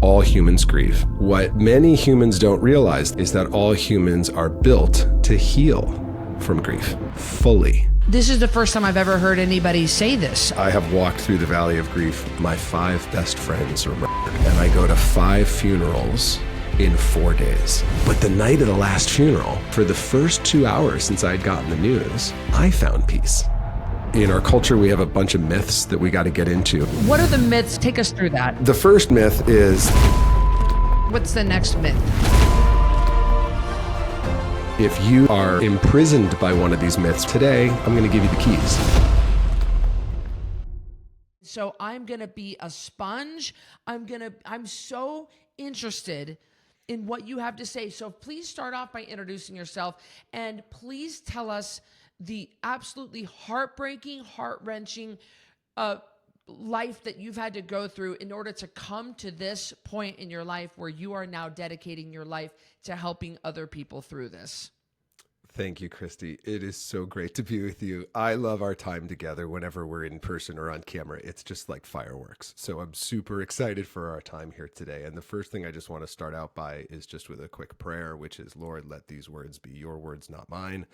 all humans grieve. What many humans don't realize is that all humans are built to heal from grief fully. This is the first time I've ever heard anybody say this. I have walked through the valley of grief. My 5 best friends are murdered, and I go to 5 funerals in 4 days. But the night of the last funeral, for the first 2 hours since I'd gotten the news, I found peace. In our culture, we have a bunch of myths that we got to get into. What are the myths? Take us through that. The first myth is... What's the next myth? If you are imprisoned by one of these myths today, I'm going to give you the keys. So I'm going to be a sponge. I'm so interested in what you have to say. So please start off by introducing yourself, and please tell us the absolutely heartbreaking, heart-wrenching life that you've had to go through in order to come to this point in your life where you are now dedicating your life to helping other people through this. Thank you, Cristy. It is so great to be with you. I love our time together whenever we're in person or on camera. It's just like fireworks. So I'm super excited for our time here today. And the first thing I just want to start out by is just with a quick prayer, which is, Lord, let these words be your words, not mine.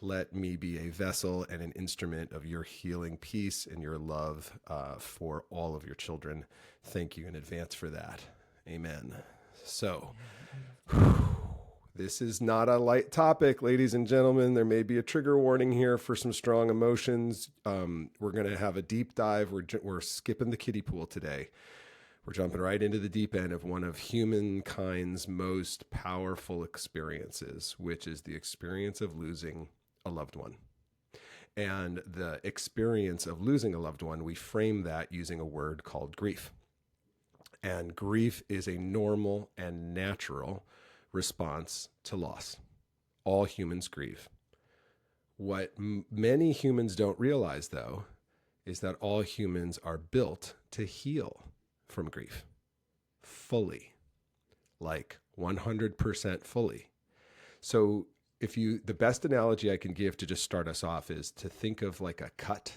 Let me be a vessel and an instrument of your healing peace and your love for all of your children. Thank you in advance for that. Amen. So, this is not a light topic, ladies and gentlemen. There may be a trigger warning here for some strong emotions. We're going to have a deep dive. We're skipping the kiddie pool today. We're jumping right into the deep end of one of humankind's most powerful experiences, which is the experience of losing a loved one. And the experience of losing a loved one, we frame that using a word called grief. And grief is a normal and natural response to loss. All humans grieve. What many humans don't realize, though, is that all humans are built to heal from grief fully, like 100% fully. So the best analogy I can give to just start us off is to think of like a cut.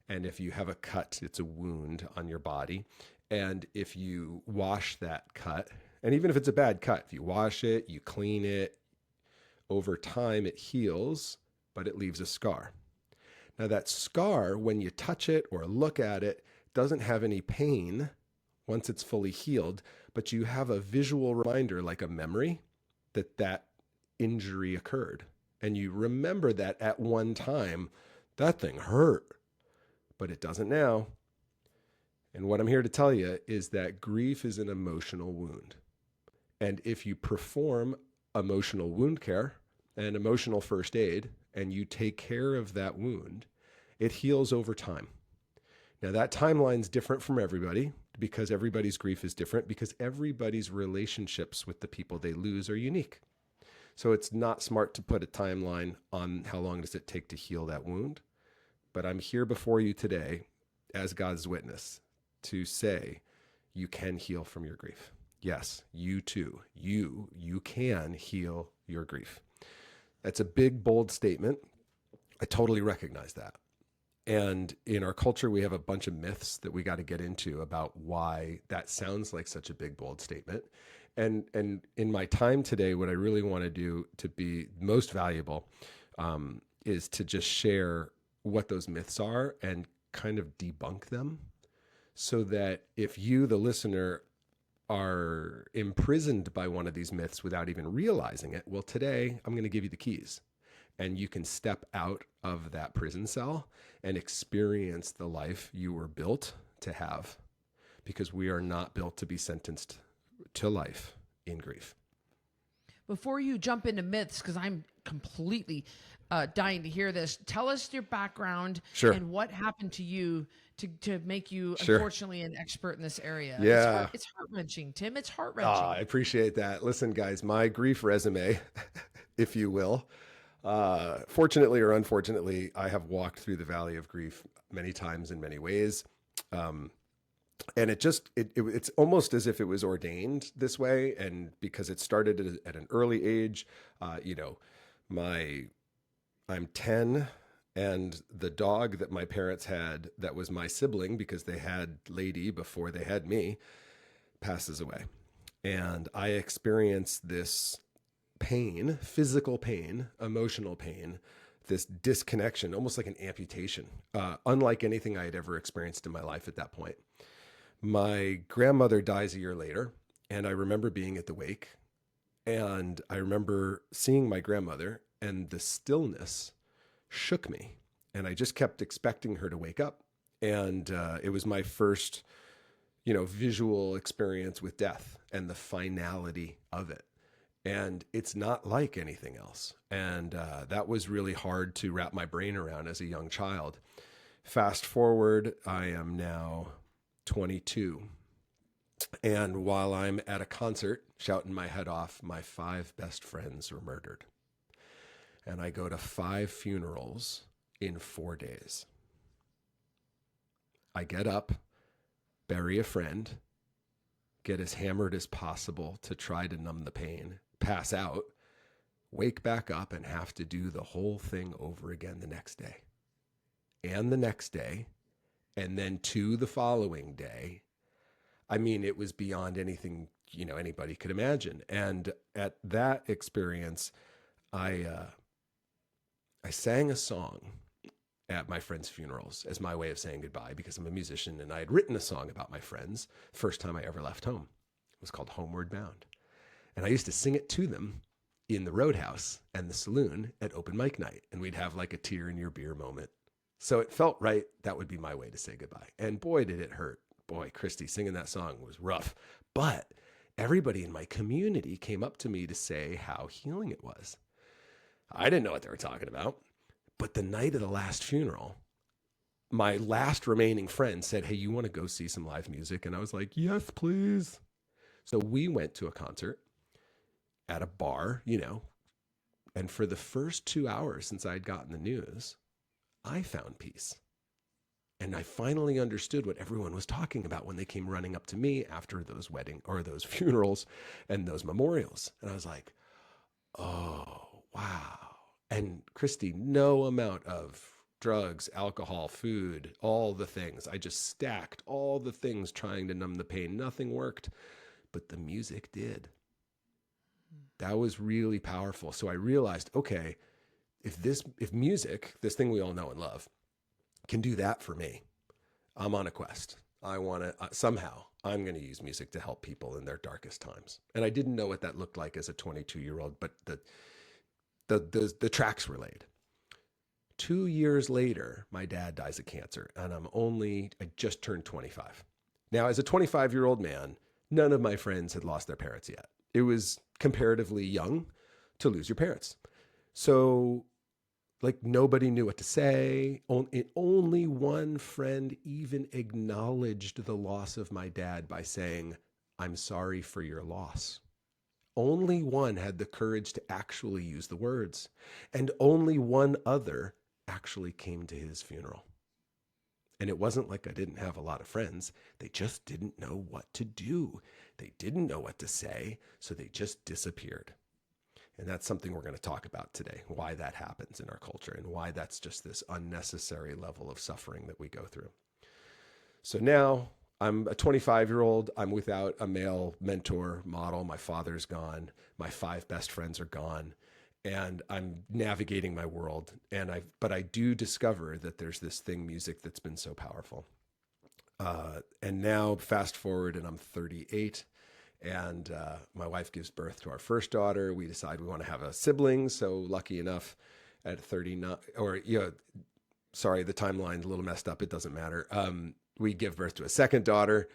And if you have a cut, it's a wound on your body. And if you wash that cut, and even if it's a bad cut, if you wash it, you clean it, over time it heals, but it leaves a scar. Now that scar, when you touch it or look at it, doesn't have any pain once it's fully healed, but you have a visual reminder, like a memory, that injury occurred. And you remember that at one time, that thing hurt, but it doesn't now. And what I'm here to tell you is that grief is an emotional wound. And if you perform emotional wound care and emotional first aid, and you take care of that wound, it heals over time. Now that timeline's different from everybody, because everybody's grief is different, because everybody's relationships with the people they lose are unique. So it's not smart to put a timeline on how long does it take to heal that wound. But I'm here before you today as God's witness to say you can heal from your grief. Yes, you too. You can heal your grief. That's a big, bold statement. I totally recognize that. And in our culture, we have a bunch of myths that we got to get into about why that sounds like such a big, bold statement. And in my time today, what I really want to do to be most valuable is to just share what those myths are and kind of debunk them, so that if you, the listener, are imprisoned by one of these myths without even realizing it, well, today I'm going to give you the keys, and you can step out of that prison cell and experience the life you were built to have, because we are not built to be sentenced to life in grief. Before you jump into myths, because I'm completely dying to hear this, tell us your background. Sure. And what happened to you to make you, Sure. Unfortunately, an expert in this area. Yeah. It's heart-wrenching, Tim. It's heart-wrenching. I appreciate that. Listen, guys, my grief resume, if you will, fortunately or unfortunately, I have walked through the valley of grief many times in many ways. And it's almost as if it was ordained this way. And because it started at an early age, I'm 10, and the dog that my parents had, that was my sibling because they had Lady before they had me, passes away. And I experienced this pain, physical pain, emotional pain, this disconnection, almost like an amputation, unlike anything I had ever experienced in my life at that point. My grandmother dies a year later, and I remember being at the wake, and I remember seeing my grandmother, and the stillness shook me. And I just kept expecting her to wake up. And it was my first, visual experience with death and the finality of it. And it's not like anything else. And that was really hard to wrap my brain around as a young child. Fast forward, I am now 22. And while I'm at a concert shouting my head off, my 5 best friends were murdered. And I go to 5 funerals in 4 days. I get up, bury a friend, get as hammered as possible to try to numb the pain, pass out, wake back up, and have to do the whole thing over again the next day. And the next day, and then to the following day. I mean, it was beyond anything, anybody could imagine. And at that experience, I sang a song at my friends' funerals as my way of saying goodbye, because I'm a musician and I had written a song about my friends the first time I ever left home. It was called Homeward Bound. And I used to sing it to them in the Roadhouse and the saloon at open mic night. And we'd have like a tear in your beer moment. So it felt right. That would be my way to say goodbye. And boy, did it hurt. Boy, Cristy, singing that song was rough. But everybody in my community came up to me to say how healing it was. I didn't know what they were talking about. But the night of the last funeral, my last remaining friend said, "Hey, you want to go see some live music?" And I was like, "Yes, please." So we went to a concert at a bar, and for the first 2 hours since I had gotten the news, I found peace. And I finally understood what everyone was talking about when they came running up to me after those those funerals and those memorials. And I was like, oh, wow. And Cristy, no amount of drugs, alcohol, food, all the things. I just stacked all the things trying to numb the pain. Nothing worked, but the music did. That was really powerful. So I realized, okay, if music, this thing we all know and love, can do that for me, I'm on a quest. I want to, somehow, I'm going to use music to help people in their darkest times. And I didn't know what that looked like as a 22-year-old, but the tracks were laid. 2 years later, my dad dies of cancer, and I just turned 25. Now, as a 25-year-old man, none of my friends had lost their parents yet. It was comparatively young to lose your parents. So, nobody knew what to say. Only one friend even acknowledged the loss of my dad by saying, "I'm sorry for your loss." Only one had the courage to actually use the words, and only one other actually came to his funeral. And it wasn't like I didn't have a lot of friends. They just didn't know what to do. They didn't know what to say, so they just disappeared. And that's something we're going to talk about today, why that happens in our culture and why that's just this unnecessary level of suffering that we go through. So now I'm a 25-year-old. I'm without a male mentor model. My father's gone. My 5 best friends are gone. And I'm navigating my world. But I do discover that there's this thing, music, that's been so powerful. And now fast forward and I'm 38. And my wife gives birth to our first daughter. We decide we want to have a sibling. So lucky enough at 39, sorry, the timeline's a little messed up. It doesn't matter. We give birth to a second daughter.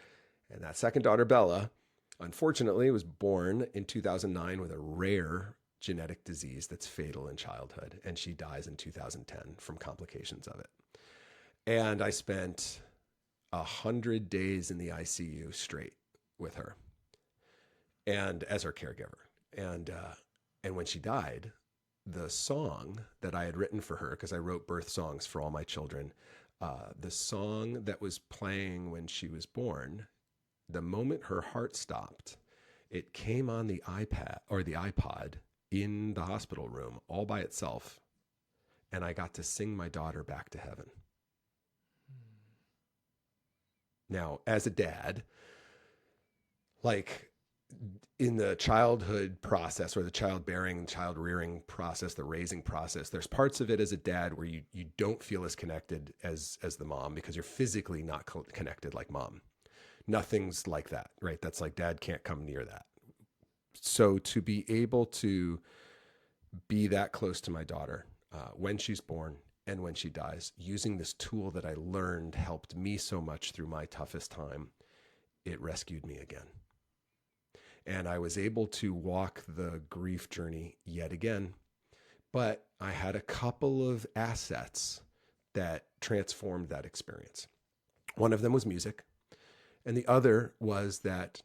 And that second daughter, Bella, unfortunately was born in 2009 with a rare genetic disease that's fatal in childhood. And she dies in 2010 from complications of it. And I spent 100 days in the ICU straight with her. And as her caregiver. And when she died, the song that I had written for her, because I wrote birth songs for all my children, the song that was playing when she was born, the moment her heart stopped, it came on the iPad or the iPod in the hospital room all by itself. And I got to sing my daughter back to heaven. Now, as a dad, like in the childhood process or the childbearing, child rearing process, the raising process, there's parts of it as a dad where you don't feel as connected as the mom because you're physically not connected like mom. Nothing's like that, right? That's like dad can't come near that. So to be able to be that close to my daughter when she's born and when she dies, using this tool that I learned helped me so much through my toughest time, it rescued me again. And I was able to walk the grief journey yet again. But I had a couple of assets that transformed that experience. One of them was music. And the other was that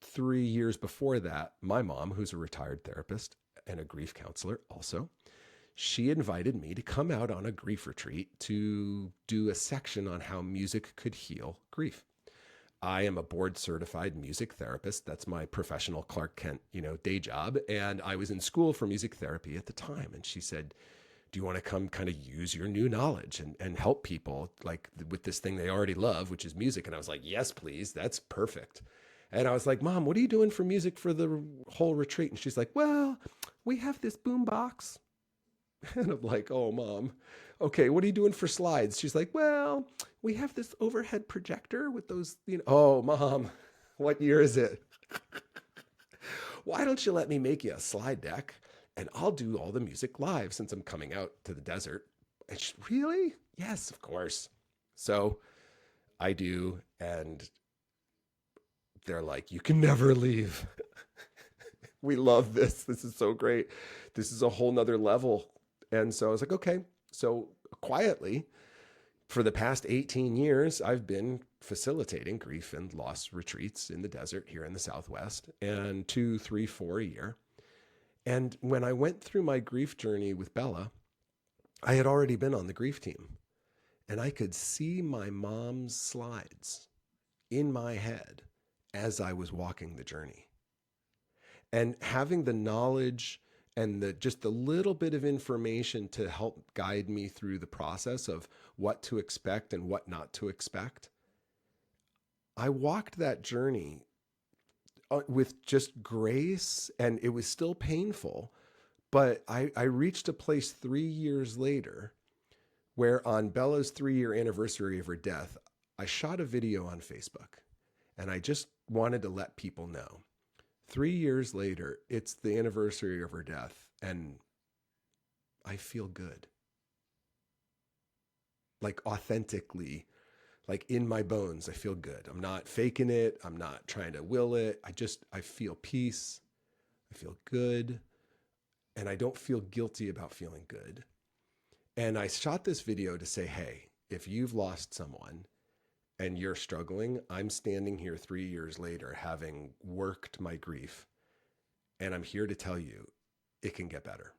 3 years before that, my mom, who's a retired therapist and a grief counselor also, she invited me to come out on a grief retreat to do a section on how music could heal grief. I am a board certified music therapist. That's my professional Clark Kent, day job. And I was in school for music therapy at the time. And she said, do you want to come kind of use your new knowledge and help people like with this thing they already love, which is music? And I was like, yes, please. That's perfect. And I was like, Mom, what are you doing for music for the whole retreat? And she's like, well, we have this boom box. And I'm like, oh, Mom, okay, what are you doing for slides? She's like, well, we have this overhead projector with those, oh, Mom, what year is it? Why don't you let me make you a slide deck and I'll do all the music live since I'm coming out to the desert? And she, really? Yes, of course. So I do. And they're like, you can never leave. We love this. This is so great. This is a whole nother level. And so I was like, okay. So quietly, for the past 18 years, I've been facilitating grief and loss retreats in the desert here in the Southwest, and 2, 3, 4 a year. And when I went through my grief journey with Bella, I had already been on the grief team, and I could see my mom's slides in my head as I was walking the journey. And having the knowledge and just the little bit of information to help guide me through the process of what to expect and what not to expect, I walked that journey with just grace, and it was still painful, but I reached a place 3 years later where on Bella's 3-year anniversary of her death, I shot a video on Facebook, and I just wanted to let people know. 3 years later, it's the anniversary of her death, and I feel good. Like authentically, like in my bones, I feel good. I'm not faking it. I'm not trying to will it. I feel peace. I feel good. And I don't feel guilty about feeling good. And I shot this video to say, hey, if you've lost someone and you're struggling, I'm standing here 3 years later, having worked my grief, and I'm here to tell you it can get better.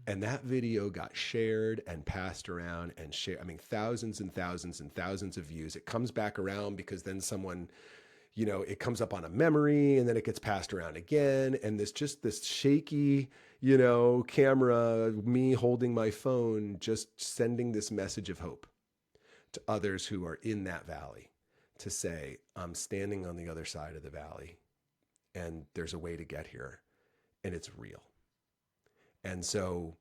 And that video got shared and passed around and shared. I mean, thousands and thousands and thousands of views. It comes back around because then someone, it comes up on a memory and then it gets passed around again. And this shaky, camera, me holding my phone, just sending this message of hope to others who are in that valley, to say, I'm standing on the other side of the valley and there's a way to get here and it's real. And so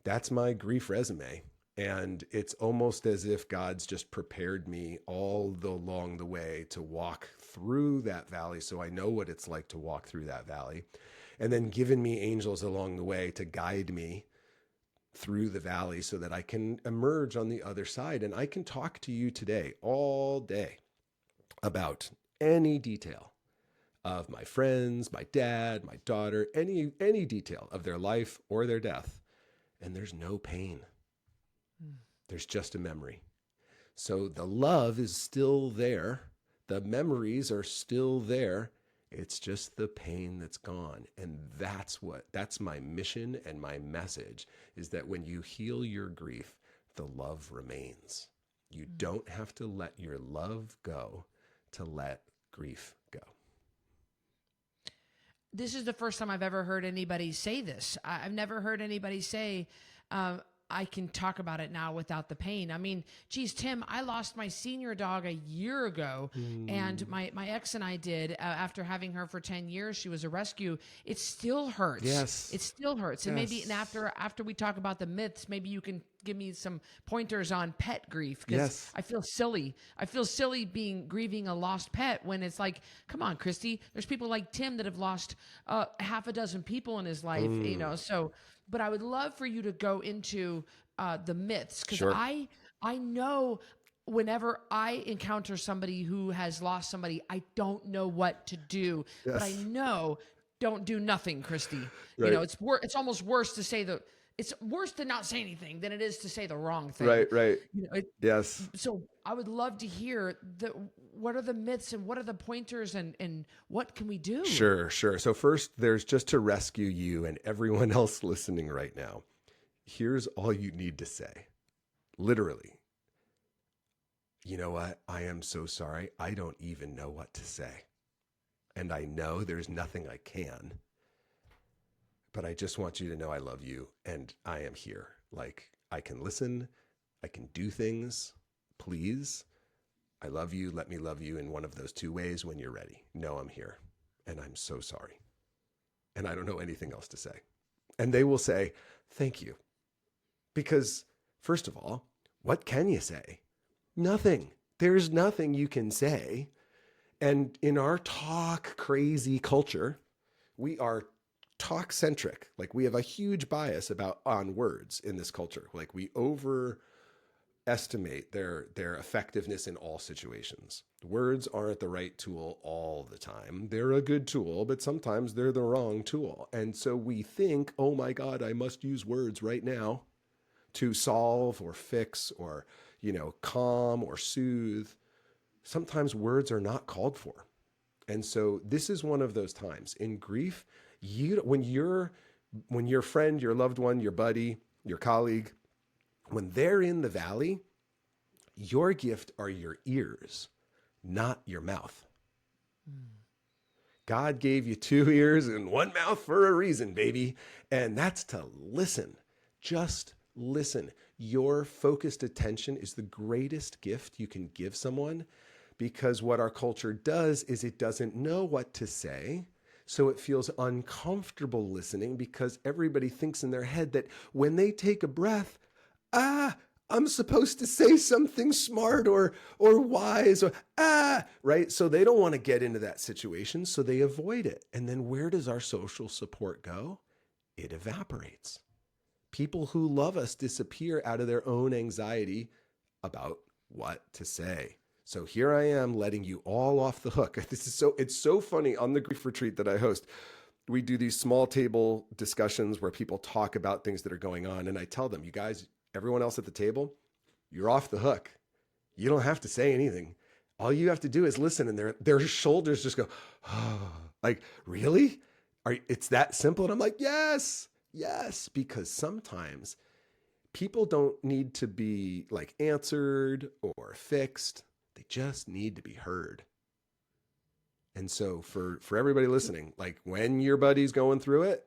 that's my grief resume. And it's almost as if God's just prepared me all along the way to walk through that valley. So I know what it's like to walk through that valley, and then given me angels along the way to guide me through the valley so that I can emerge on the other side. And I can talk to you today all day about any detail of my friends, my dad, my daughter, any detail of their life or their death. And there's no pain. There's just a memory. So the love is still there. The memories are still there. It's just the pain that's gone. And that's my mission and my message, is that when you heal your grief, the love remains. You don't have to let your love go to let grief go. This is the first time I've ever heard anybody say this. I've never heard anybody say, I can talk about it now without the pain. I mean, geez, Tim, I lost my senior dog a year ago, and my ex and I did after having her for 10 years. She was a rescue. It still hurts. Yes. It still hurts. And maybe, and after we talk about the myths, maybe you can give me some pointers on pet grief, because Yes. I feel silly. I feel silly grieving a lost pet when it's like, come on, Cristy. There's people like Tim that have lost half a dozen people in his life, you know. So, but I would love for you to go into the myths, because Sure. I know whenever I encounter somebody who has lost somebody, I don't know what to do, but I Yes. know don't do nothing, Cristy. You Right. know, it's almost worse to say it's worse to not say anything than it is to say the wrong thing. Right. Right. You know, Yes. so I would love to hear what are the myths and what are the pointers, and what can we do? Sure. Sure. So first, there's just to rescue you and everyone else listening right now. Here's all you need to say. Literally. You know what? I am so sorry. I don't even know what to say. And I know there's nothing I can. But I just want you to know I love you and I am here. Like, I can listen. I can do things. Please. I love you. Let me love you in one of those two ways when you're ready. Know I'm here. And I'm so sorry. And I don't know anything else to say. And they will say, thank you. Because, first of all, what can you say? Nothing. There's nothing you can say. And in our talk crazy culture, we are talk centric. Like, we have a huge bias on words in this culture. Like, we overestimate their effectiveness in all situations. Words aren't the right tool all the time. They're a good tool, but sometimes they're the wrong tool. And so we think, oh my God, I must use words right now to solve or fix or, calm or soothe. Sometimes words are not called for. And so this is one of those times in grief. When your friend, your loved one, your buddy, your colleague, when they're in the valley, your gift are your ears, not your mouth. God gave you 2 ears and 1 mouth for a reason, baby. And that's to listen. Just listen. Your focused attention is the greatest gift you can give someone, because what our culture does is it doesn't know what to say. So it feels uncomfortable listening, because everybody thinks in their head that when they take a breath, I'm supposed to say something smart or wise or right? So they don't want to get into that situation, so they avoid it. And then where does our social support go? It evaporates. People who love us disappear out of their own anxiety about what to say. So here I am letting you all off the hook. It's so funny. On the grief retreat that I host, we do these small table discussions where people talk about things that are going on. And I tell them, you guys, everyone else at the table, you're off the hook. You don't have to say anything. All you have to do is listen. And their shoulders just go, oh, like, really? It's that simple? And I'm like, yes, because sometimes people don't need to be like answered or fixed. They just need to be heard. And so for everybody listening, like, when your buddy's going through it,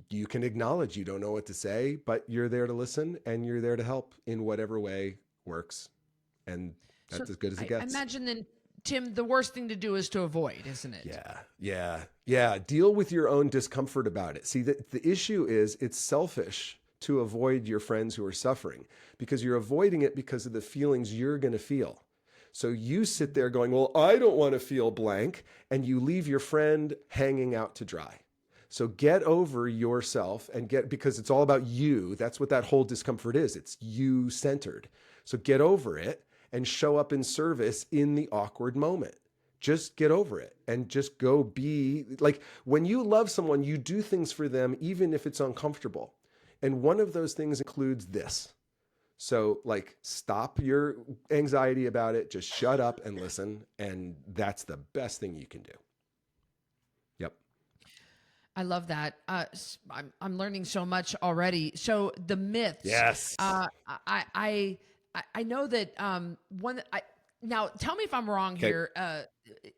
you can acknowledge you don't know what to say, but you're there to listen and you're there to help in whatever way works. And that's as good as it gets. I imagine then, Tim, the worst thing to do is to avoid, isn't it? Yeah. Deal with your own discomfort about it. See, the issue is it's selfish to avoid your friends who are suffering, because you're avoiding it because of the feelings you're going to feel. So you sit there going, well, I don't want to feel blank, and you leave your friend hanging out to dry. So get over yourself because it's all about you. That's what that whole discomfort is. It's you centered. So get over it and show up in service in the awkward moment. Just get over it and just go be like, when you love someone, you do things for them, even if it's uncomfortable. And one of those things includes this. So, like, stop your anxiety about it. Just shut up and listen. And that's the best thing you can do. Yep. I love that. I'm learning so much already. So the myths. Yes. I know that now tell me if I'm wrong here.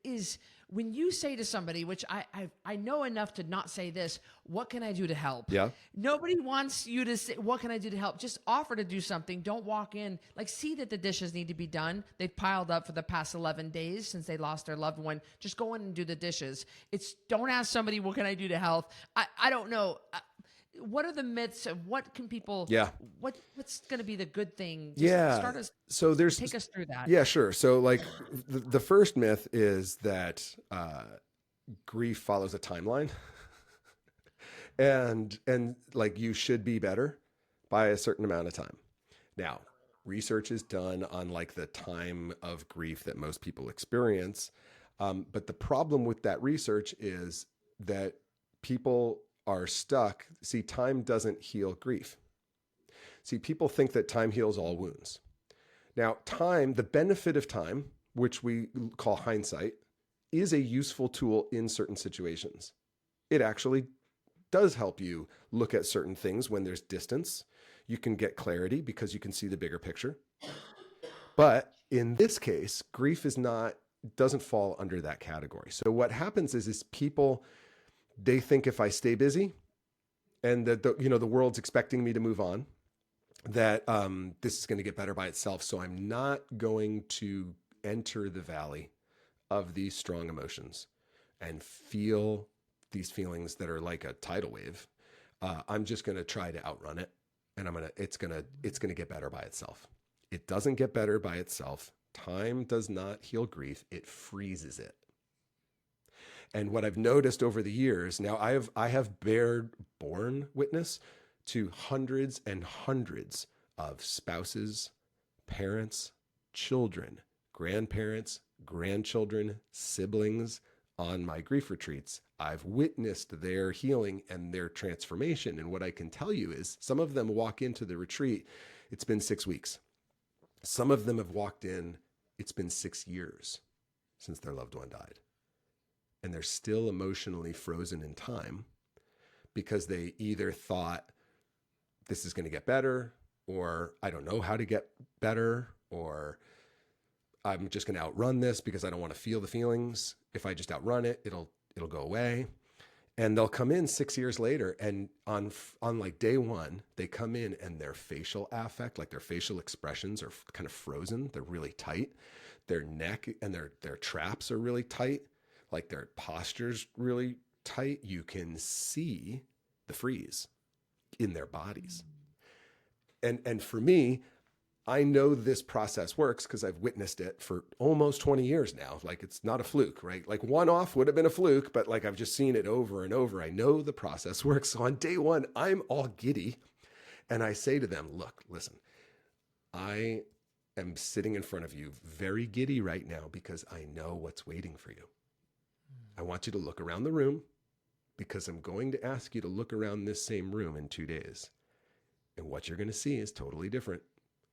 is when you say to somebody, which I know enough to not say this, what can I do to help? Yeah. Nobody wants you to say, what can I do to help? Just offer to do something. Don't walk in, like, see that the dishes need to be done. They've piled up for the past 11 days since they lost their loved one. Just go in and do the dishes. Don't ask somebody, what can I do to help? I don't know. What are the myths of what can people, Yeah. what's going to be the good thing? Just Yeah. So there's, take us through that. yeah, sure. So like the first myth is that grief follows a timeline and like you should be better by a certain amount of time. Now, research is done on like the time of grief that most people experience. But the problem with that research is that people are stuck. See, time doesn't heal grief. See, people think that time heals all wounds. Now, time, the benefit of time, which we call hindsight, is a useful tool in certain situations. It actually does help you look at certain things when there's distance. You can get clarity because you can see the bigger picture. But in this case, grief doesn't fall under that category. So what happens is people, they think if I stay busy and that the world's expecting me to move on, that this is going to get better by itself. So I'm not going to enter the valley of these strong emotions and feel these feelings that are like a tidal wave. I'm just going to try to outrun it, and it's going to get better by itself. It doesn't get better by itself. Time does not heal grief. It freezes it. And what I've noticed over the years, now I have borne witness to hundreds and hundreds of spouses, parents, children, grandparents, grandchildren, siblings on my grief retreats. I've witnessed their healing and their transformation. And what I can tell you is some of them walk into the retreat, it's been 6 weeks. Some of them have walked in, it's been 6 years since their loved one died. And they're still emotionally frozen in time because they either thought this is going to get better, or I don't know how to get better, or I'm just going to outrun this because I don't want to feel the feelings. If I just outrun it, it'll go away. And they'll come in 6 years later, and on like day one, they come in and their facial affect, like their facial expressions are kind of frozen. They're really tight. Their neck and their traps are really tight. Like their posture's really tight. You can see the freeze in their bodies. And for me, I know this process works because I've witnessed it for almost 20 years now. Like it's not a fluke, right? Like one off would have been a fluke, but like I've just seen it over and over. I know the process works. So on day one, I'm all giddy. And I say to them, look, listen, I am sitting in front of you very giddy right now because I know what's waiting for you. I want you to look around the room because I'm going to ask you to look around this same room in 2 days. And what you're going to see is totally different.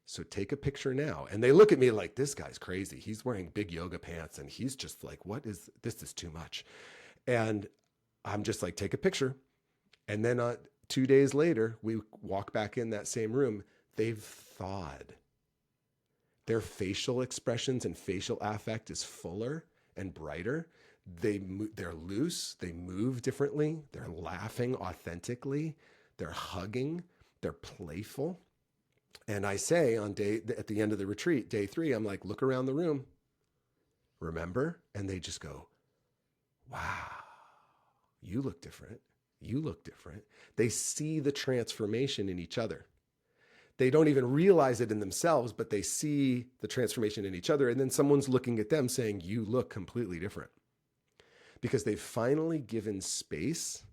So take a picture now. And they look at me like, this guy's crazy. He's wearing big yoga pants and he's just like, this is too much. And I'm just like, take a picture. And then 2 days later, we walk back in that same room. They've thawed. Their facial expressions and facial affect is fuller and brighter. They're loose. They move differently. They're laughing authentically. They're hugging. They're playful. And I say at the end of the retreat, day 3, I'm like, look around the room. Remember? And they just go, wow, you look different. You look different. They see the transformation in each other. They don't even realize it in themselves, but they see the transformation in each other. And then someone's looking at them saying, you look completely different. Because they've finally given space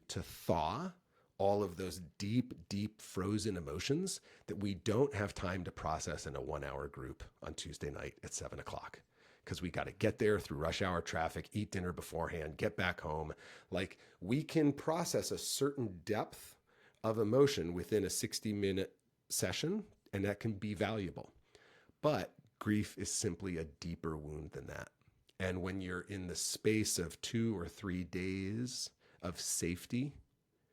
to thaw all of those deep, deep frozen emotions that we don't have time to process in a 1-hour group on Tuesday night at 7 o'clock. Because we got to get there through rush hour traffic, eat dinner beforehand, get back home. Like we can process a certain depth of emotion within a 60-minute session, and that can be valuable. But grief is simply a deeper wound than that. And when you're in the space of 2 or 3 days of safety,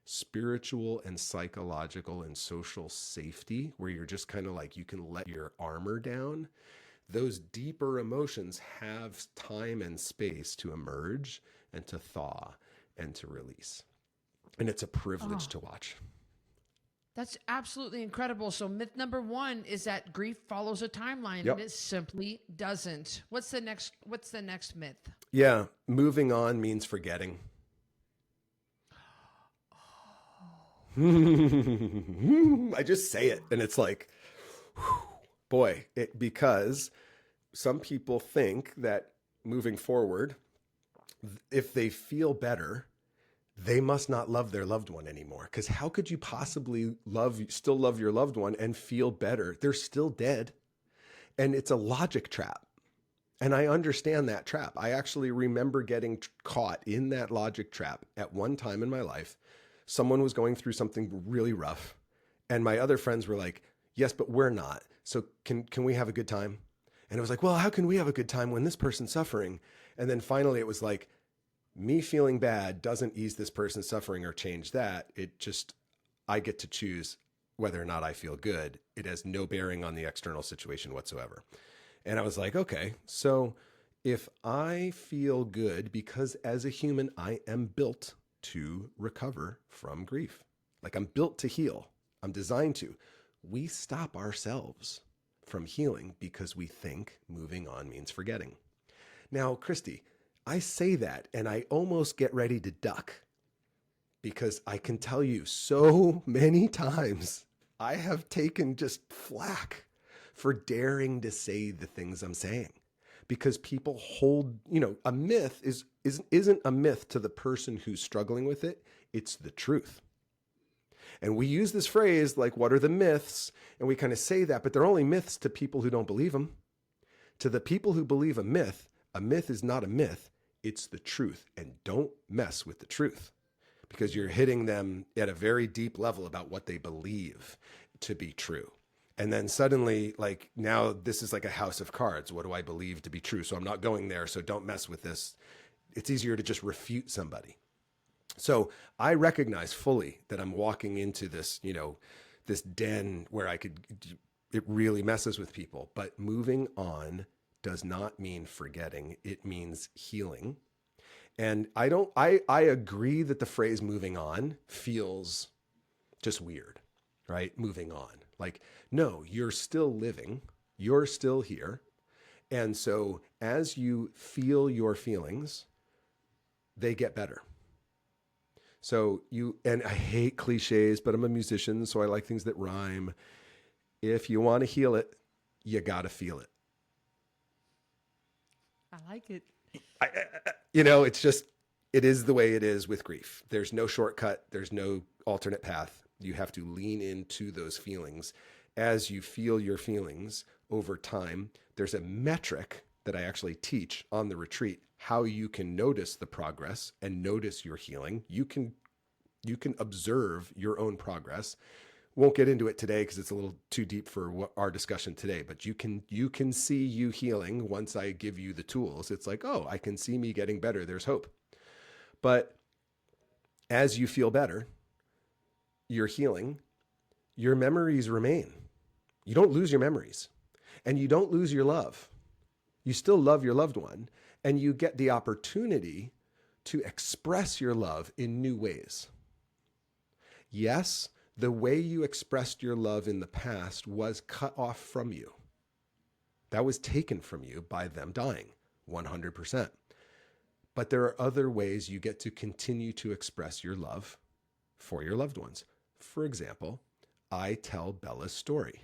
spiritual and psychological and social safety, where you're just kind of like, you can let your armor down, those deeper emotions have time and space to emerge and to thaw and to release. And it's a privilege Oh, to watch. that's absolutely incredible. So myth number one is that grief follows a timeline, and Yep. it simply doesn't. What's the next myth? Yeah. Moving on means forgetting. I just say it and it's like, boy, because some people think that moving forward, if they feel better, they must not love their loved one anymore. Because how could you possibly still love your loved one and feel better? They're still dead. And it's a logic trap. And I understand that trap. I actually remember getting caught in that logic trap at one time in my life. Someone was going through something really rough. And my other friends were like, yes, but we're not. So can we have a good time? And it was like, well, how can we have a good time when this person's suffering? And then finally it was like, me feeling bad doesn't ease this person's suffering or change that. It just, I get to choose whether or not I feel good. It has no bearing on the external situation whatsoever. And I was like, okay, so if I feel good because as a human, I am built to recover from grief. Like I'm built to heal. I'm designed to. We stop ourselves from healing because we think moving on means forgetting. Now, Cristy, I say that and I almost get ready to duck because I can tell you so many times I have taken just flack for daring to say the things I'm saying because people hold, a myth isn't a myth to the person who's struggling with it. It's the truth. And we use this phrase like, what are the myths? And we kind of say that, but they're only myths to people who don't believe them. To the people who believe a myth is not a myth. It's the truth. And don't mess with the truth because you're hitting them at a very deep level about what they believe to be true. And then suddenly, like now this is like a house of cards. What do I believe to be true? So I'm not going there. So don't mess with this. It's easier to just refute somebody. So I recognize fully that I'm walking into this, this den where it really messes with people. But moving on does not mean forgetting. It means healing. And I agree that the phrase moving on feels just weird, right? Moving on. Like, no, you're still living. You're still here. And so as you feel your feelings, they get better. So and I hate cliches, but I'm a musician, so I like things that rhyme. If you want to heal it, you got to feel it. I like it. It's just, it is the way it is with grief. There's no shortcut. There's no alternate path. You have to lean into those feelings. As you feel your feelings over time, there's a metric that I actually teach on the retreat, how you can notice the progress and notice your healing. You can observe your own progress. Won't get into it today because it's a little too deep for our discussion today, but you can see you healing once I give you the tools. It's like, oh, I can see me getting better. There's hope. But as you feel better, you're healing, your memories remain. You don't lose your memories and you don't lose your love. You still love your loved one and you get the opportunity to express your love in new ways. Yes, the way you expressed your love in the past was cut off from you. That was taken from you by them dying, 100%. But there are other ways you get to continue to express your love for your loved ones. For example, I tell Bella's story.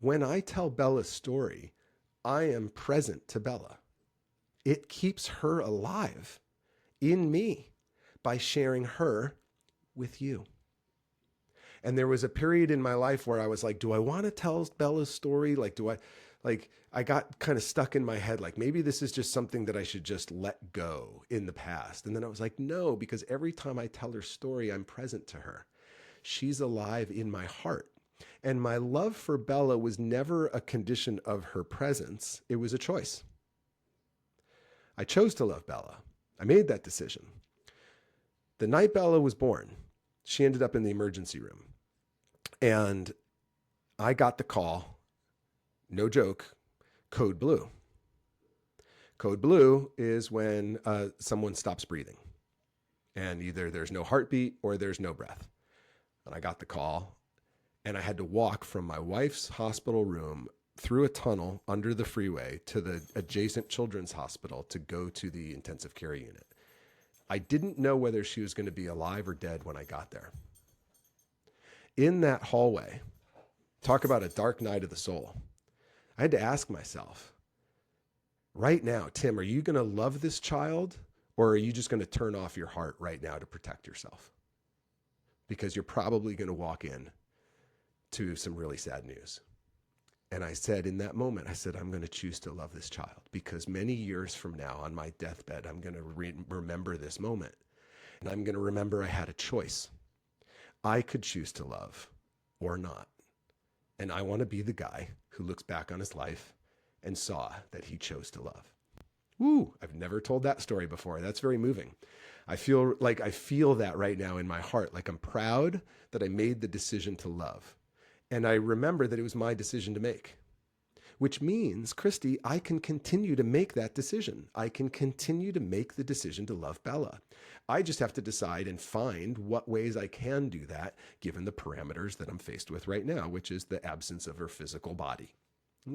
When I tell Bella's story, I am present to Bella. It keeps her alive in me by sharing her with you. And there was a period in my life where I was like, do I want to tell Bella's story? I got kind of stuck in my head, like maybe this is just something that I should just let go in the past. And then I was like, no, because every time I tell her story, I'm present to her. She's alive in my heart. And my love for Bella was never a condition of her presence. It was a choice. I chose to love Bella. I made that decision. The night Bella was born, she ended up in the emergency room. And I got the call, no joke, Code blue. Code blue is when someone stops breathing, and either there's no heartbeat or there's no breath. And I got the call, and I had to walk from my wife's hospital room through a tunnel under the freeway to the adjacent children's hospital to go to the intensive care unit. I didn't know whether she was going to be alive or dead when I got there. In that hallway, talk about a dark night of the soul. I had to ask myself, right now, Tim, are you going to love this child, or are you just going to turn off your heart right now to protect yourself? Because you're probably going to walk in to some really sad news. And I said in that moment, I said, I'm going to choose to love this child, because many years from now on my deathbed, I'm going to remember this moment. And I'm going to remember I had a choice. I could choose to love or not. And I want to be the guy who looks back on his life and saw that he chose to love. Woo, I've never told that story before. That's very moving. I feel that right now in my heart, like I'm proud that I made the decision to love. And I remember that it was my decision to make, which means, Cristy, I can continue to make that decision. I can continue to make the decision to love Bella. I just have to decide and find what ways I can do that, given the parameters that I'm faced with right now, which is the absence of her physical body.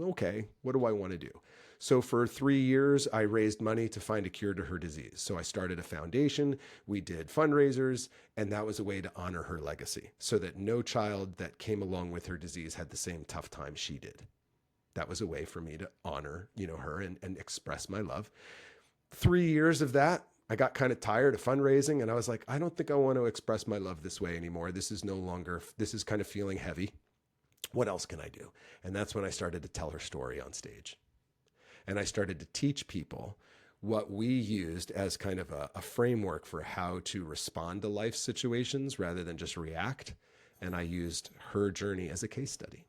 Okay, what do I want to do? So for 3 years, I raised money to find a cure to her disease. So I started a foundation, we did fundraisers, and that was a way to honor her legacy so that no child that came along with her disease had the same tough time she did. That was a way for me to honor, her and express my love. 3 years of that, I got kind of tired of fundraising, and I was like, I don't think I want to express my love this way anymore. This is kind of feeling heavy. What else can I do? And that's when I started to tell her story on stage. And I started to teach people what we used as kind of a framework for how to respond to life situations rather than just react. And I used her journey as a case study.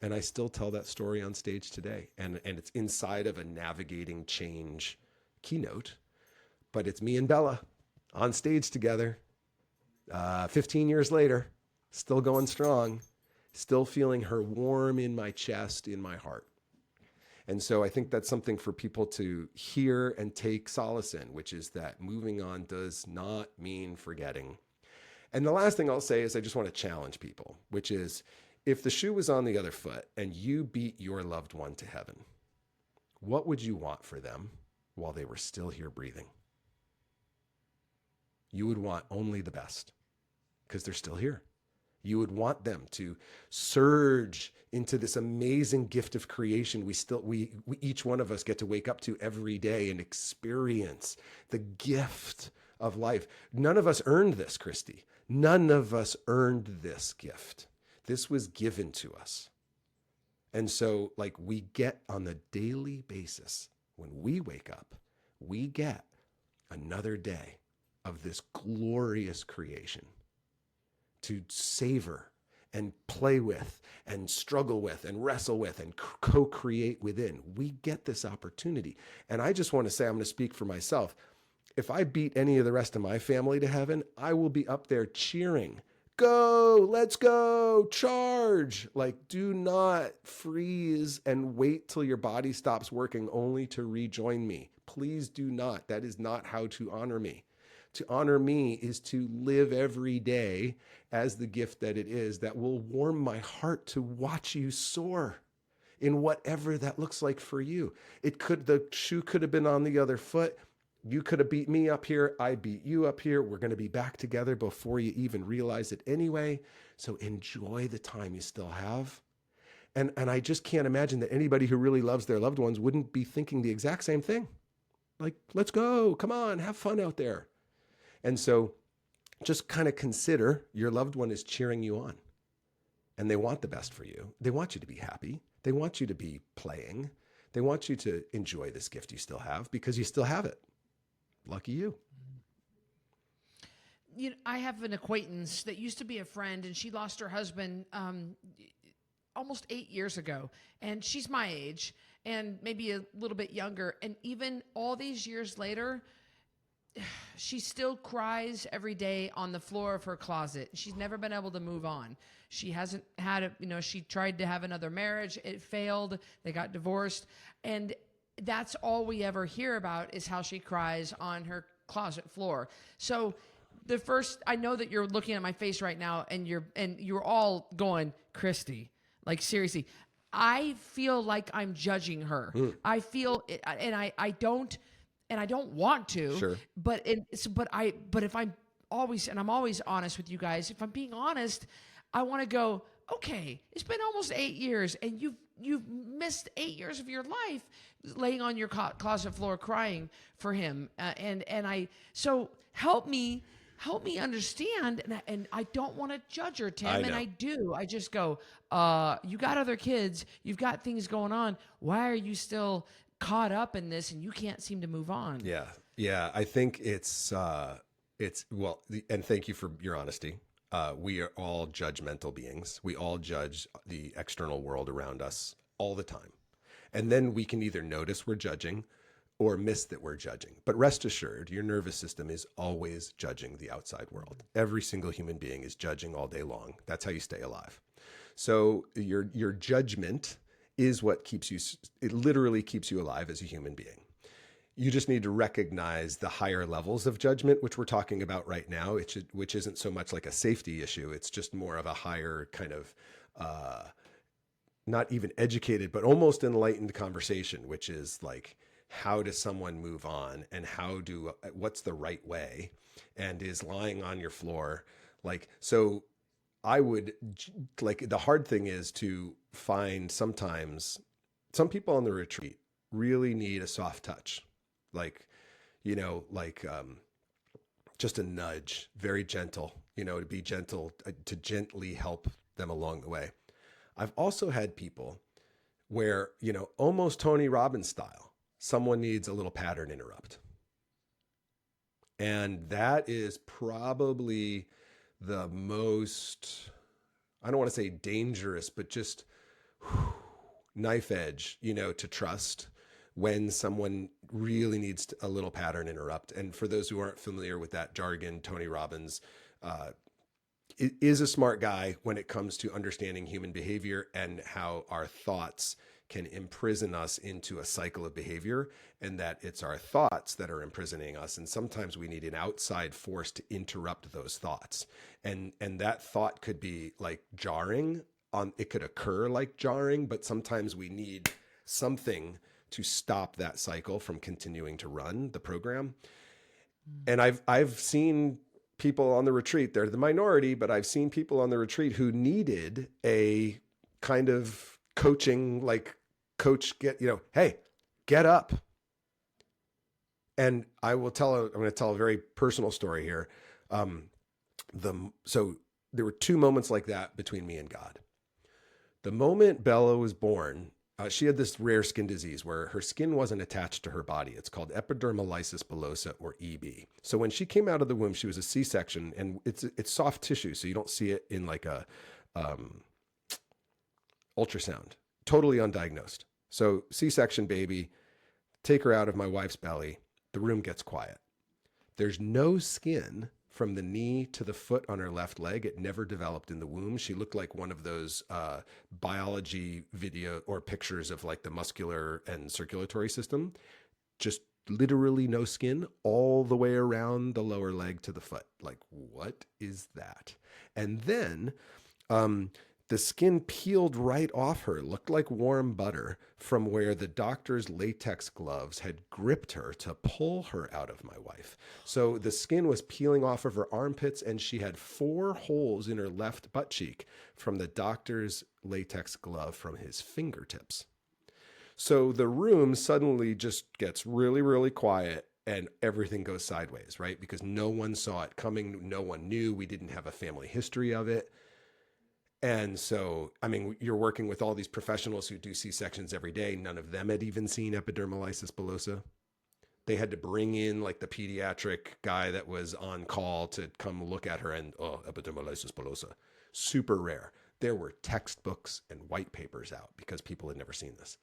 And I still tell that story on stage today. And it's inside of a navigating change keynote, but it's me and Bella on stage together, 15 years later, still going strong, still feeling her warm in my chest, in my heart. And so I think that's something for people to hear and take solace in, which is that moving on does not mean forgetting. And the last thing I'll say is I just want to challenge people, which is if the shoe was on the other foot and you beat your loved one to heaven, what would you want for them while they were still here breathing? You would want only the best because they're still here. You would want them to surge into this amazing gift of creation we each one of us get to wake up to every day and experience the gift of life. None of us earned this, Cristy. None of us earned this gift. This was given to us. And so we get on the daily basis, when we wake up, we get another day of this glorious creation to savor and play with and struggle with and wrestle with and co-create within. We get this opportunity. And I just want to say, I'm going to speak for myself. If I beat any of the rest of my family to heaven, I will be up there cheering. Go, let's go, charge. Do not freeze and wait till your body stops working only to rejoin me. Please do not. That is not how to honor me. To honor me is to live every day as the gift that it is that will warm my heart to watch you soar in whatever that looks like for you. The shoe could have been on the other foot. You could have beat me up here. I beat you up here. We're going to be back together before you even realize it anyway. So enjoy the time you still have. And I just can't imagine that anybody who really loves their loved ones wouldn't be thinking the exact same thing. Let's go. Come on, have fun out there. And so just kind of consider your loved one is cheering you on and they want the best for you. They want you to be happy. They want you to be playing. They want you to enjoy this gift you still have because you still have it. Lucky you. I have an acquaintance that used to be a friend, and she lost her husband almost 8 years ago. And she's my age and maybe a little bit younger. And even all these years later, she still cries every day on the floor of her closet. She's never been able to move on. She hasn't had a, she tried to have another marriage. It failed. They got divorced. And that's all we ever hear about is how she cries on her closet floor. So I know that you're looking at my face right now and you're all going, Cristy, like seriously, I feel like I'm judging her. I feel, and I don't want to. Sure. But if I'm always honest with you guys. If I'm being honest, I want to go, okay, it's been almost 8 years, and you've missed 8 years of your life laying on your closet floor crying for him, so help me understand, and I don't want to judge her, Tim, and I do. I just go, you got other kids, you've got things going on. Why are you still caught up in this and you can't seem to move on? Yeah. I think it's well, and thank you for your honesty. We are all judgmental beings. We all judge the external world around us all the time. And then we can either notice we're judging or miss that we're judging. But rest assured, your nervous system is always judging the outside world. Every single human being is judging all day long. That's how you stay alive. So your judgment is what it literally keeps you alive as a human being. You just need to recognize the higher levels of judgment, which we're talking about right now, which isn't so much like a safety issue. It's just more of a higher kind of, not even educated, but almost enlightened conversation, which is like, how does someone move on, and what's the right way, and is lying on your floor. So I would the hard thing is to find sometimes some people on the retreat really need a soft touch, just a nudge, very gentle, to be gentle, to gently help them along the way. I've also had people where, almost Tony Robbins style, someone needs a little pattern interrupt. And that is probably the most, I don't want to say dangerous, but just knife edge, to trust when someone really needs a little pattern interrupt. And for those who aren't familiar with that jargon, Tony Robbins is a smart guy when it comes to understanding human behavior and how our thoughts can imprison us into a cycle of behavior, and that it's our thoughts that are imprisoning us. And sometimes we need an outside force to interrupt those thoughts. And that thought could be like jarring it could occur like jarring, but sometimes we need something to stop that cycle from continuing to run the program. And I've seen people on the retreat, they're the minority, but I've seen people on the retreat who needed a kind of coaching, like coach, hey, get up. And I'm going to tell a very personal story here. So there were 2 moments like that between me and God. The moment Bella was born, she had this rare skin disease where her skin wasn't attached to her body. It's called epidermolysis bullosa, or EB. So when she came out of the womb, she was a C-section, and it's soft tissue, so you don't see it in like a ultrasound. Totally undiagnosed. So C-section baby, take her out of my wife's belly. The room gets quiet. There's no skin from the knee to the foot on her left leg. It never developed in the womb. She looked like one of those biology video or pictures of like the muscular and circulatory system. Just literally no skin all the way around the lower leg to the foot. Like, what is that? And then the skin peeled right off her, looked like warm butter, from where the doctor's latex gloves had gripped her to pull her out of my wife. So the skin was peeling off of her armpits, and she had 4 holes in her left butt cheek from the doctor's latex glove from his fingertips. So the room suddenly just gets really, really quiet, and everything goes sideways, right? Because no one saw it coming. No one knew. We didn't have a family history of it. And so, I mean, you're working with all these professionals who do C-sections every day. None of them had even seen epidermolysis bullosa. They had to bring in like the pediatric guy that was on call to come look at her, and epidermolysis bullosa, super rare. There were textbooks and white papers out because people had never seen this.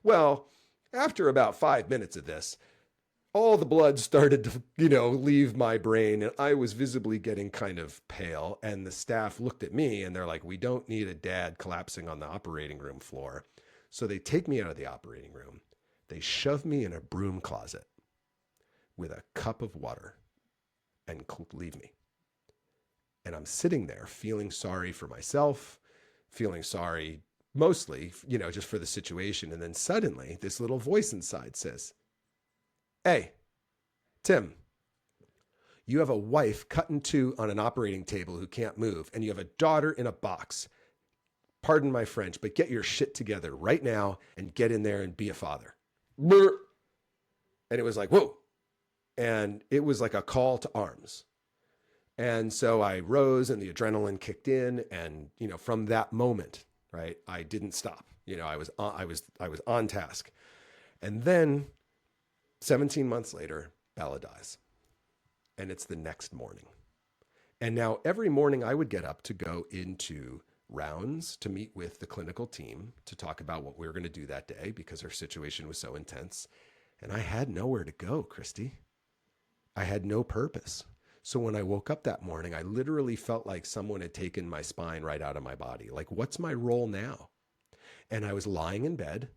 Well, after about 5 minutes of this, all the blood started to, leave my brain, and I was visibly getting kind of pale. And the staff looked at me and they're like, we don't need a dad collapsing on the operating room floor. So they take me out of the operating room. They shove me in a broom closet with a cup of water and leave me. And I'm sitting there feeling sorry for myself, feeling sorry mostly, just for the situation. And then suddenly this little voice inside says, hey, Tim, you have a wife cut in two on an operating table who can't move, and you have a daughter in a box. Pardon my French, but get your shit together right now and get in there and be a father. And it was like, whoa. And it was like a call to arms. And so I rose and the adrenaline kicked in. And, from that moment, right, I didn't stop. I was on task. And then 17 months later, Bella dies. And it's the next morning. And now every morning I would get up to go into rounds to meet with the clinical team to talk about what we were going to do that day because her situation was so intense. And I had nowhere to go, Cristy. I had no purpose. So when I woke up that morning, I literally felt like someone had taken my spine right out of my body. Like, what's my role now? And I was lying in bed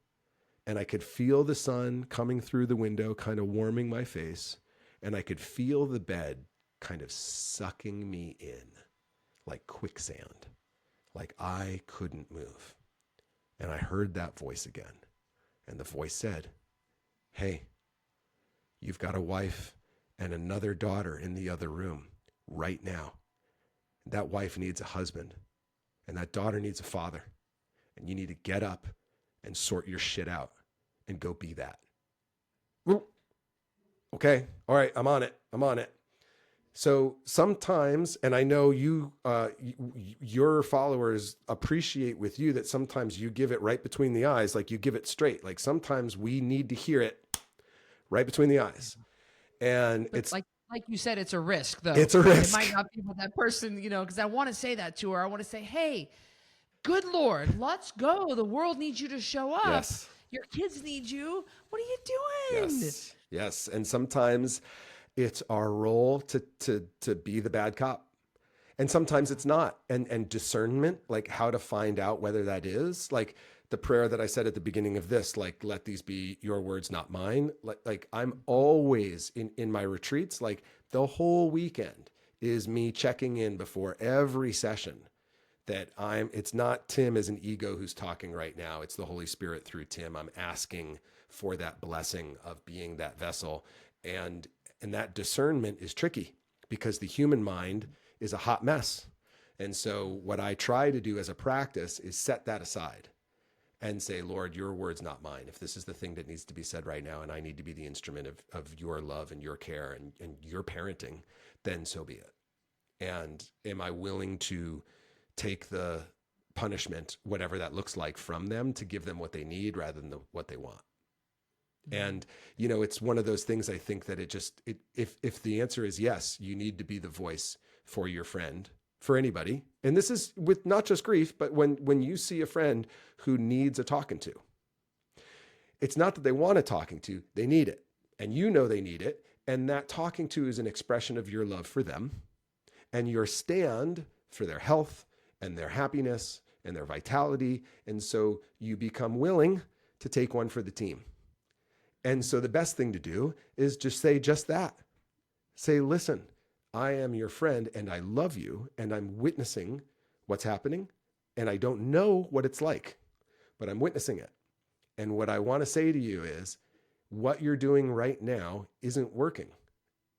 and I could feel the sun coming through the window, kind of warming my face. And I could feel the bed kind of sucking me in like quicksand, like I couldn't move. And I heard that voice again. And the voice said, hey, you've got a wife and another daughter in the other room right now. That wife needs a husband and that daughter needs a father. And you need to get up and sort your shit out and go be that. Okay. All right. I'm on it. So sometimes, and I know your followers appreciate with you that sometimes you give it right between the eyes, like you give it straight. Like sometimes we need to hear it right between the eyes. And But it's like you said, it's a risk though. It's a risk. It might not be with that person, because I want to say that to her. I want to say, hey, good Lord, let's go. The world needs you to show up. Yes. Your kids need you. What are you doing? Yes. And sometimes it's our role to be the bad cop. And sometimes it's not. And discernment, like how to find out whether that is, like the prayer that I said at the beginning of this, like, let these be your words, not mine. Like I'm always in my retreats, like the whole weekend is me checking in before every session that it's not Tim as an ego who's talking right now. It's the Holy Spirit through Tim. I'm asking for that blessing of being that vessel. And that discernment is tricky because the human mind is a hot mess. And so what I try to do as a practice is set that aside and say, Lord, your word's not mine. If this is the thing that needs to be said right now, and I need to be the instrument of your love and your care and your parenting, then so be it. And am I willing to take the punishment, whatever that looks like, from them to give them what they need rather than what they want? And, it's one of those things I think that if the answer is yes, you need to be the voice for your friend, for anybody. And this is with not just grief, but when you see a friend who needs a talking to, it's not that they want a talking to, they need it. And they need it. And that talking to is an expression of your love for them and your stand for their health and their happiness and their vitality. And so you become willing to take one for the team. And so the best thing to do is just say just that. Say, listen, I am your friend and I love you and I'm witnessing what's happening and I don't know what it's like, but I'm witnessing it. And what I want to say to you is what you're doing right now isn't working.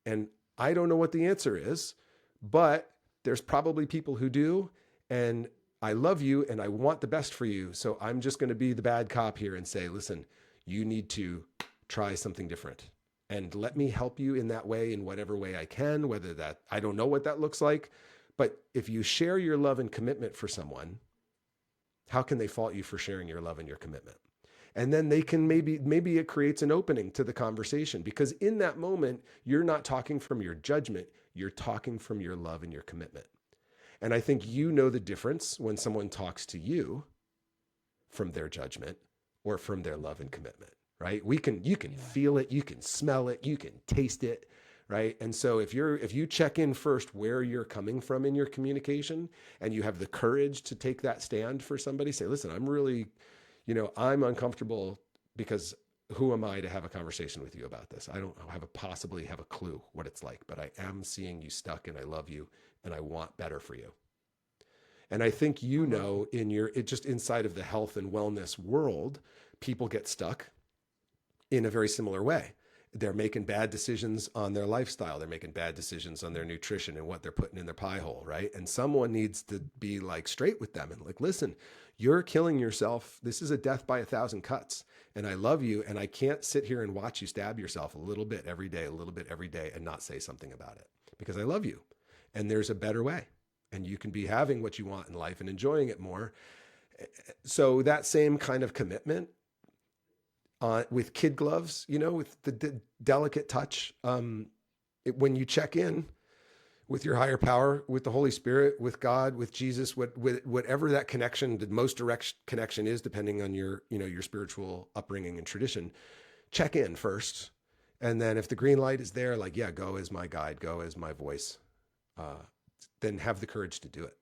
And I don't know what the answer is, but there's probably people who do. And I love you and I want the best for you. So I'm just going to be the bad cop here and say, listen, you need to try something different and let me help you in that way, in whatever way I can, whether that, I don't know what that looks like, but if you share your love and commitment for someone, how can they fault you for sharing your love and your commitment? And then they can maybe it creates an opening to the conversation, because in that moment, you're not talking from your judgment, you're talking from your love and your commitment. And I think the difference when someone talks to you from their judgment or from their love and commitment. right? You can feel it, you can smell it, you can taste it, right? And so if you check in first where you're coming from in your communication, and you have the courage to take that stand for somebody, say, listen, I'm really, I'm uncomfortable because who am I to have a conversation with you about this? I don't possibly have a clue what it's like, but I am seeing you stuck, and I love you, and I want better for you. And I think, just inside of the health and wellness world, people get stuck in a very similar way. They're making bad decisions on their lifestyle. They're making bad decisions on their nutrition and what they're putting in their pie hole, right? And someone needs to be like straight with them and like, listen, you're killing yourself. This is a death by 1,000 cuts. And I love you. And I can't sit here and watch you stab yourself a little bit every day, and not say something about it, because I love you. And there's a better way. And you can be having what you want in life and enjoying it more. So that same kind of commitment, with kid gloves, with the delicate touch, when you check in with your higher power, with the Holy Spirit, with God, with Jesus, whatever that connection, the most direct connection is, depending on your spiritual upbringing and tradition, check in first. And then if the green light is there, like, yeah, go as my guide, go as my voice, then have the courage to do it.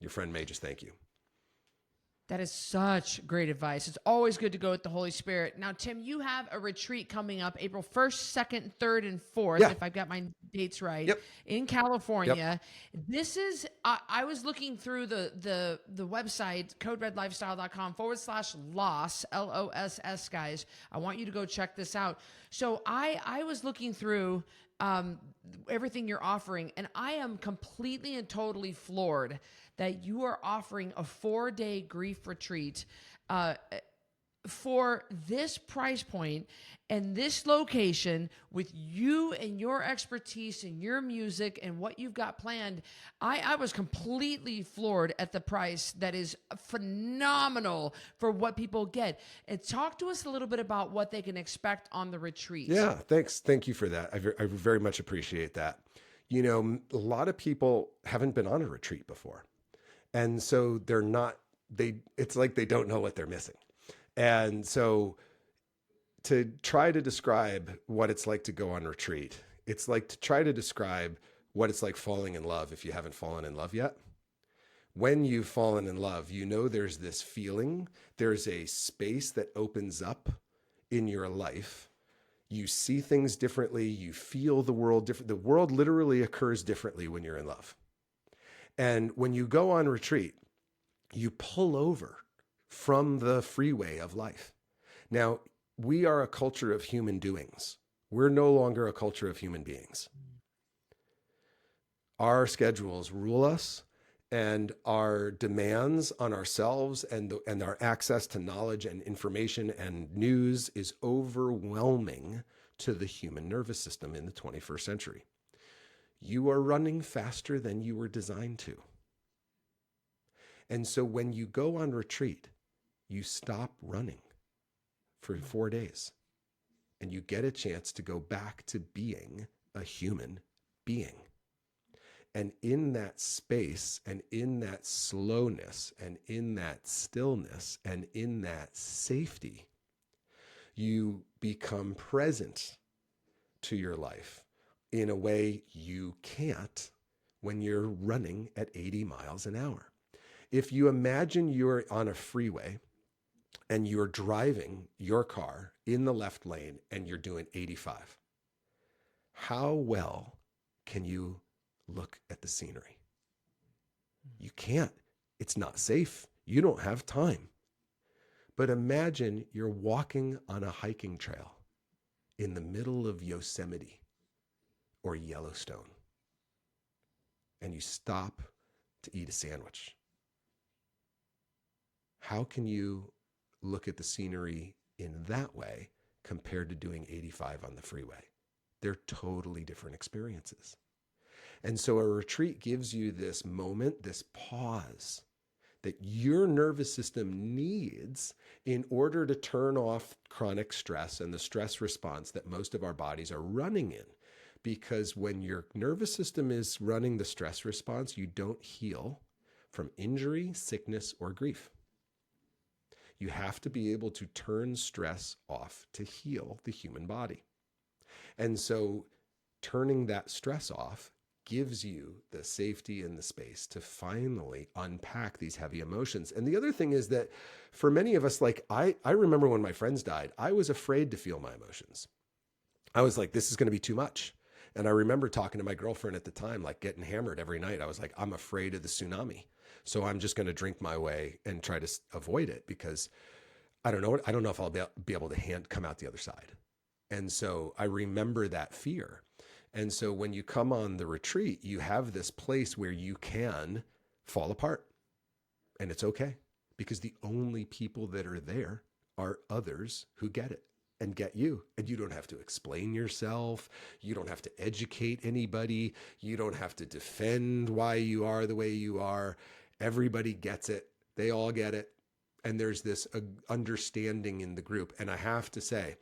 Your friend may just thank you. That is such great advice. It's always good to go with the Holy Spirit. Now, Tim, you have a retreat coming up April 1st, 2nd, 3rd, and 4th, if I've got my dates right, in California. This is, I was looking through the website, coderedlifestyle.com/loss, LOSS, guys. I want you to go check this out. So I was looking through everything you're offering, and I am completely and totally floored that you are offering a 4-day grief retreat for this price point and this location, with you and your expertise and your music and what you've got planned. I was completely floored at the price that is phenomenal for what people get. And talk to us a little bit about what they can expect on the retreat. Yeah, thanks. Thank you for that. I very much appreciate that. A lot of people haven't been on a retreat before. And so it's like they don't know what they're missing. And so to try to describe what it's like to go on retreat, it's like to try to describe what it's like falling in love if you haven't fallen in love yet. When you've fallen in love, there's this feeling, there's a space that opens up in your life. You see things differently, you feel the world different. The world literally occurs differently when you're in love. And when you go on retreat, you pull over from the freeway of life. Now, we are a culture of human doings. We're no longer a culture of human beings. Our schedules rule us, and our demands on ourselves and our access to knowledge and information and news is overwhelming to the human nervous system in the 21st century. You are running faster than you were designed to. And so when you go on retreat, you stop running for 4 days, and you get a chance to go back to being a human being. And in that space, and in that slowness, and in that stillness, and in that safety, you become present to your life in a way you can't when you're running at 80 miles an hour. If you imagine you're on a freeway and you're driving your car in the left lane and you're doing 85, how well can you look at the scenery? You can't. It's not safe. You don't have time. But imagine you're walking on a hiking trail in the middle of Yosemite or Yellowstone, and you stop to eat a sandwich. How can you look at the scenery in that way compared to doing 85 on the freeway? They're totally different experiences. And so a retreat gives you this moment, this pause that your nervous system needs in order to turn off chronic stress and the stress response that most of our bodies are running in. Because when your nervous system is running the stress response, you don't heal from injury, sickness, or grief. You have to be able to turn stress off to heal the human body. And so turning that stress off gives you the safety and the space to finally unpack these heavy emotions. And the other thing is that for many of us, like I remember when my friends died, I was afraid to feel my emotions. I was like, this is going to be too much. And I remember talking to my girlfriend at the time, like getting hammered every night. I was like, I'm afraid of the tsunami. So I'm just going to drink my way and try to avoid it because I don't know. I don't know if I'll be able to come out the other side. And so I remember that fear. And so when you come on the retreat, you have this place where you can fall apart, and it's okay because the only people that are there are others who get it and get you. And you don't have to explain yourself. You don't have to educate anybody. You don't have to defend why you are the way you are. Everybody gets it. They all get it. And there's this understanding in the group. And I have to say,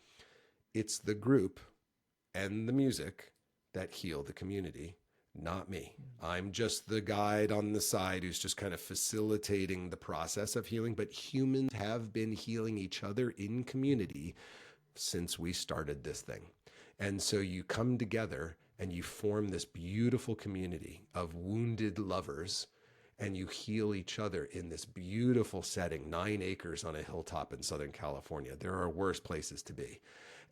it's the group and the music that heal the community, not me. I'm just the guide on the side who's just kind of facilitating the process of healing. But humans have been healing each other in community since we started this thing. And so you come together and you form this beautiful community of wounded lovers, and you heal each other in this beautiful setting, 9 acres on a hilltop in Southern California. There are worse places to be.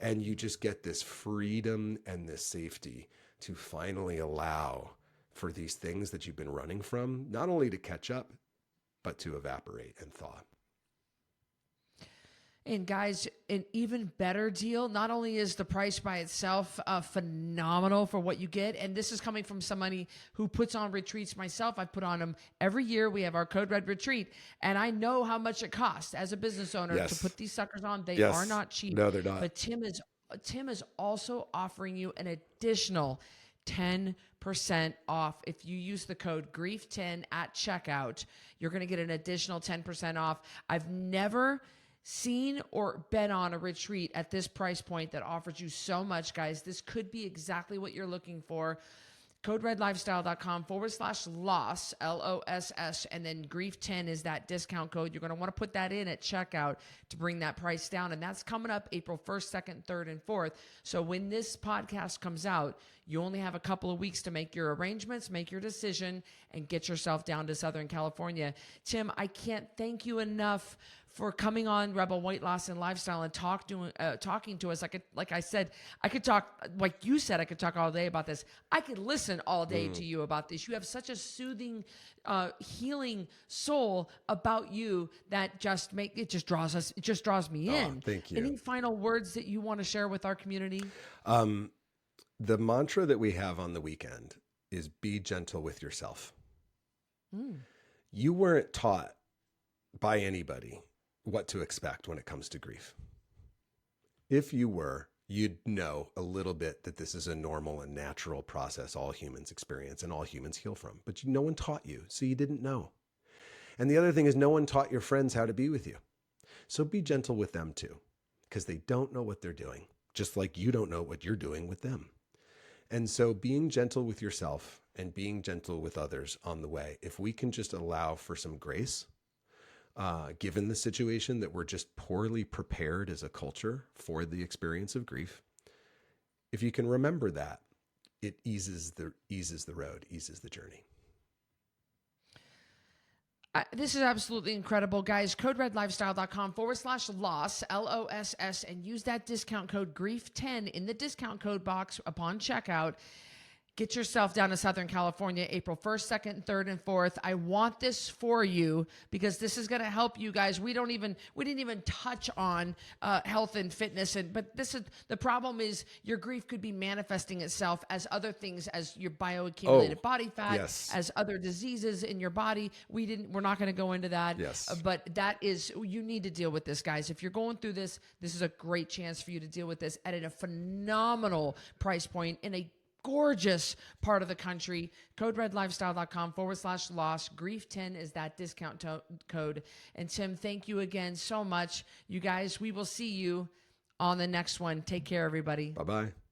And you just get this freedom and this safety to finally allow for these things that you've been running from, not only to catch up, but to evaporate and thaw. And guys, an even better deal, not only is the price by itself phenomenal for what you get, and this is coming from somebody who puts on retreats myself. I put on them every year. We have our Code Red retreat, and I know how much it costs as a business owner to put these suckers on. They are not cheap. No, they're not. But Tim is also offering you an additional 10% off. If you use the code GRIEF10 at checkout, you're going to get an additional 10% off. I've never seen or been on a retreat at this price point that offers you so much, guys. This could be exactly what you're looking for. CodeRedLifestyle.com/loss, LOSS, and then Grief10 is that discount code. You're going to want to put that in at checkout to bring that price down. And that's coming up April 1st, 2nd, 3rd, and 4th. So when this podcast comes out, you only have a couple of weeks to make your arrangements, make your decision, and get yourself down to Southern California. Tim, I can't thank you enough for coming on Rebel Weight Loss and Lifestyle and talking to us. Like I said, I could talk, like you said, I could talk all day about this. I could listen all day to you about this. You have such a soothing, healing soul about you that just draws me in. Thank you. Any final words that you want to share with our community? The mantra that we have on the weekend is be gentle with yourself. You weren't taught by anybody what to expect when it comes to grief. If you were, you'd know a little bit that this is a normal and natural process all humans experience and all humans heal from. But no one taught you, so you didn't know. And the other thing is no one taught your friends how to be with you. So be gentle with them too, because they don't know what they're doing, just like you don't know what you're doing with them. And so being gentle with yourself and being gentle with others on the way, if we can just allow for some grace, given the situation that we're just poorly prepared as a culture for the experience of grief, if you can remember that, it eases the road, eases the journey. This is absolutely incredible, guys. CodeRedLifestyle.com/loss, LOSS, and use that discount code GRIEF10 in the discount code box upon checkout. Get yourself down to Southern California, April 1st, 2nd, 3rd, and 4th. I want this for you because this is going to help you guys. We didn't even touch on health and fitness, but the problem is your grief could be manifesting itself as other things, as your bioaccumulated body fat, as other diseases in your body. We're not going to go into that. But you need to deal with this, guys. If you're going through this is a great chance for you to deal with this at a phenomenal price point in a gorgeous part of the country. CodeRedLifestyle.com/loss. Grief10 is that discount code. And Tim, thank you again so much. You guys, we will see you on the next one. Take care, everybody. Bye-bye.